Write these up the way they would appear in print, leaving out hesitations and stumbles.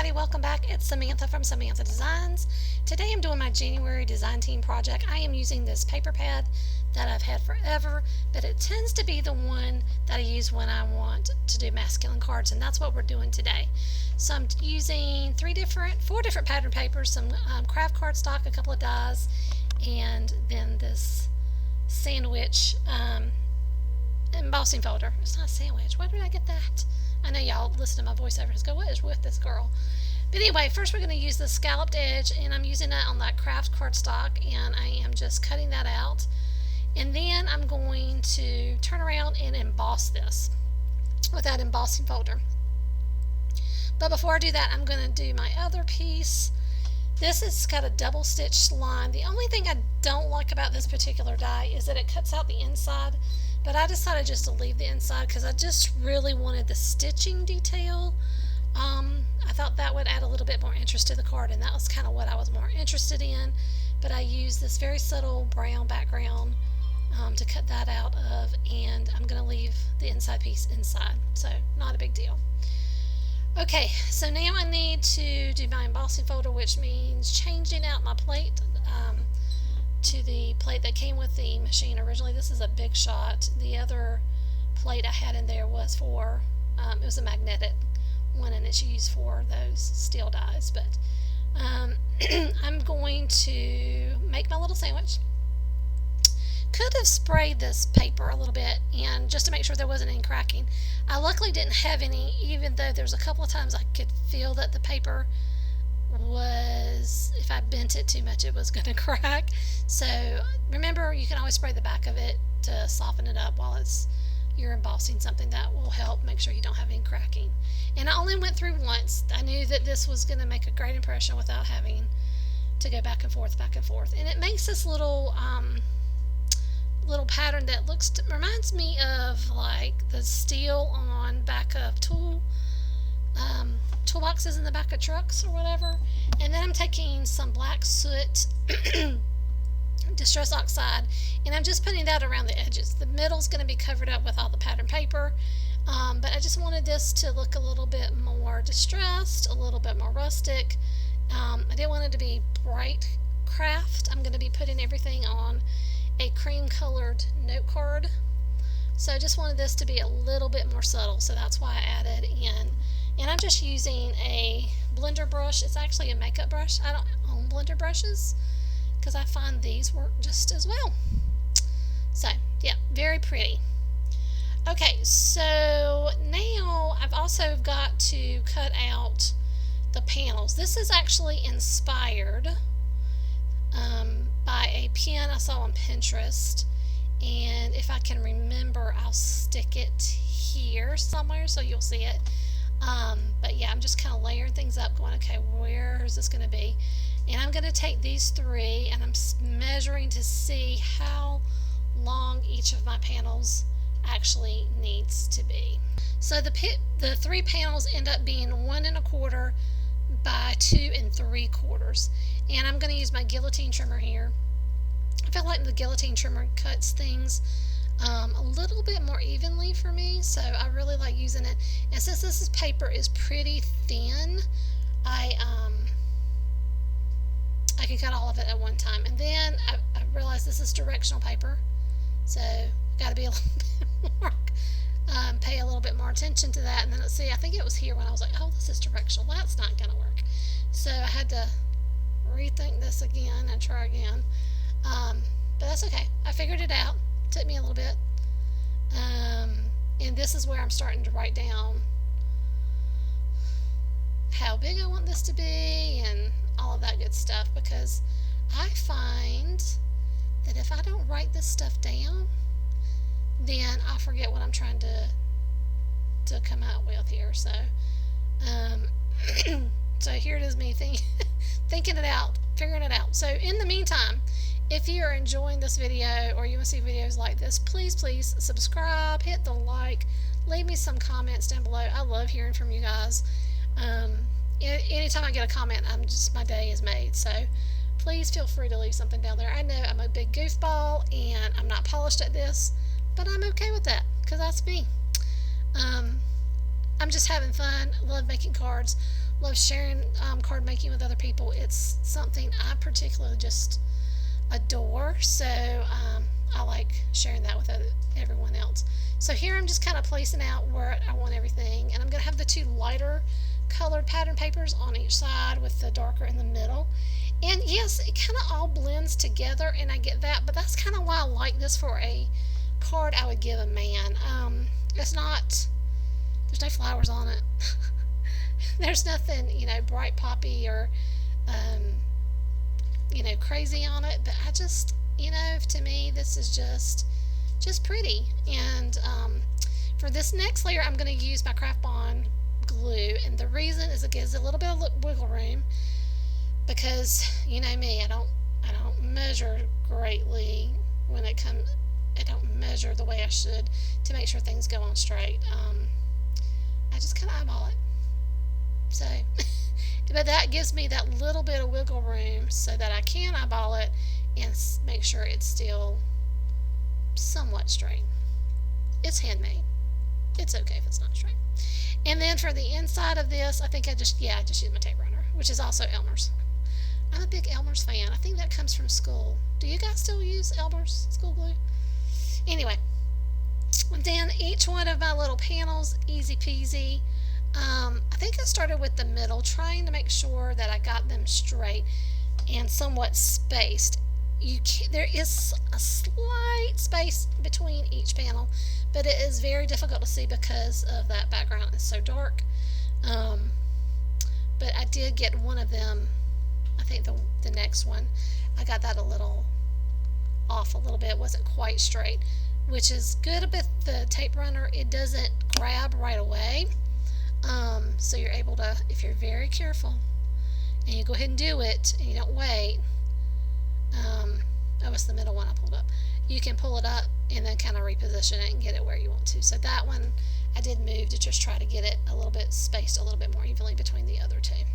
everybody, welcome back. It's Samantha from Samantha Designs. Today I'm doing my January design team project. I am using this paper pad that I've had forever, but it tends to be the one that I use when I want to do masculine cards, and that's what we're doing today. So I'm using four different pattern papers, some craft cardstock, a couple of dies, and then this sandwich embossing folder. It's not a sandwich. Where did I get that? I know y'all listen to my voiceover and go, what is with this girl? But anyway, first we're going to use the scalloped edge, and I'm using that on that craft cardstock, and I am just cutting that out. And then I'm going to turn around and emboss this with that embossing folder. But before I do that, I'm going to do my other piece. This has got a double stitch line. The only thing I don't like about this particular die is that it cuts out the inside, but I decided just to leave the inside because I just really wanted the stitching detail. I thought that would add a little bit more interest to the card, and that was kind of what I was more interested in. But I used this very subtle brown background to cut that out of, and I'm going to leave the inside piece inside, so not a big deal. Okay, so now I need to do my embossing folder, which means changing out my plate to the plate that came with the machine originally. This is a Big Shot. The other plate I had in there was for, it was a magnetic one, and it's used for those steel dies. But I'm going to make my little sandwich. Could have sprayed this paper a little bit, and just to make sure there wasn't any cracking. I luckily didn't have any, even though there's a couple of times I could feel that the paper was, if I bent it too much, it was going to crack. So remember, you can always spray the back of it to soften it up while you're embossing something. That will help make sure you don't have any cracking. And I only went through once. I knew that this was going to make a great impression without having to go back and forth, and it makes this little pattern that reminds me of like the steel on back of toolboxes in the back of trucks or whatever. And then I'm taking some black soot distress oxide, and I'm just putting that around the edges. The middle's going to be covered up with all the pattern paper, but I just wanted this to look a little bit more distressed, a little bit more rustic. I didn't want it to be bright craft. I'm going to be putting everything on a cream colored note card, so I just wanted this to be a little bit more subtle, so that's why I added in. And I'm just using a blender brush. It's actually a makeup brush. I don't own blender brushes because I find these work just as well. So yeah, very pretty. Okay, so now I've also got to cut out the panels. This is actually inspired by a pen I saw on Pinterest, and if I can remember, I'll stick it here somewhere so you'll see it. But yeah, I'm just kind of layering things up, going, okay, where is this going to be? And I'm going to take these three, and I'm measuring to see how long each of my panels actually needs to be. So the three panels end up being 1 1/4 by 2 3/4, and I'm going to use my guillotine trimmer here. I feel like the guillotine trimmer cuts things a little bit more evenly for me, so I really like using it. And since this paper is pretty thin, I can cut all of it at one time. And then I realized this is directional paper, so got to be a little bit more pay a little bit more attention to that. And then let's see, I think it was here when I was like, oh, this is directional, that's not gonna work. So I had to rethink this again and try again, but that's okay. I figured it out. It took me a little bit, and this is where I'm starting to write down how big I want this to be and all of that good stuff, because I find that if I don't write this stuff down, then I forget what I'm trying to come out with here. So so here it is, me thinking it out, figuring it out. So in the meantime, if you're enjoying this video or you want to see videos like this, please subscribe, hit the like, leave me some comments down below. I love hearing from you guys. Anytime I get a comment, my day is made. So please feel free to leave something down there. I know I'm a big goofball and I'm not polished at this, but I'm okay with that because that's me. I'm just having fun. Love making cards. Love sharing card making with other people. It's something I particularly just adore. So I like sharing that with everyone else. So here I'm just kind of placing out where I want everything, and I'm going to have the two lighter colored pattern papers on each side with the darker in the middle. And yes, it kind of all blends together, and I get that, but that's kind of why I like this for a card I would give a man. It's not, there's no flowers on it. There's nothing, bright poppy or, crazy on it, but I just, to me, this is just pretty. And for this next layer, I'm going to use my Craft Bond glue, and the reason is it gives a little bit of wiggle room, because you know me, I don't measure greatly when it comes. I don't measure the way I should to make sure things go on straight. I just kind of eyeball it. So, but that gives me that little bit of wiggle room so that I can eyeball it and make sure it's still somewhat straight. It's handmade. It's okay if it's not straight. And then for the inside of this, I think I just used my tape runner, which is also Elmer's. I'm a big Elmer's fan. I think that comes from school. Do you guys still use Elmer's school glue? Anyway, then each one of my little panels, easy peasy. I think I started with the middle, trying to make sure that I got them straight and somewhat spaced. There is a slight space between each panel, but it is very difficult to see because of that background is so dark. But I did get one of them, I think the next one, I got that a little off a little bit. It wasn't quite straight, which is good about the tape runner. It doesn't grab right away. So you're able to, if you're very careful and you go ahead and do it and you don't wait, that was the middle one I pulled up, you can pull it up and then kind of reposition it and get it where you want to. So that one I did move to just try to get it a little bit spaced a little bit more evenly between the other two.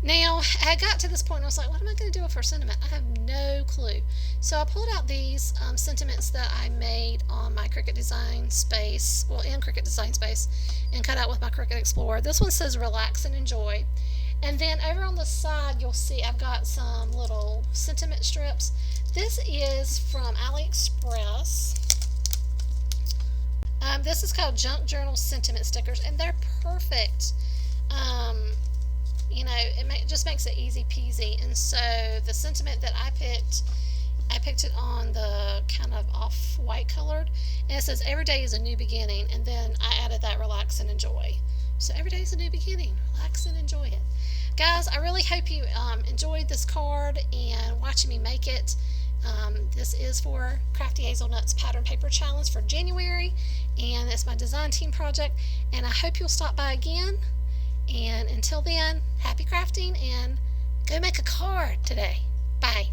Now, I got to this point and I was like, what am I going to do for sentiment? I have no clue. So I pulled out these sentiments that I made on my Cricut Design Space, in Cricut Design Space, and cut out with my Cricut Explorer. This one says relax and enjoy. And then over on the side, you'll see I've got some little sentiment strips. This is from AliExpress. This is called Junk Journal Sentiment Stickers, and they're perfect. It just makes it easy peasy. And so the sentiment that I picked it on the kind of off-white colored, and it says every day is a new beginning, and then I added that relax and enjoy. So every day is a new beginning. Relax and enjoy it. Guys, I really hope you enjoyed this card and watching me make it. This is for Crafty Hazelnuts Pattern Paper Challenge for January, and it's my design team project, and I hope you'll stop by again. And until then, happy crafting and go make a card today. Bye.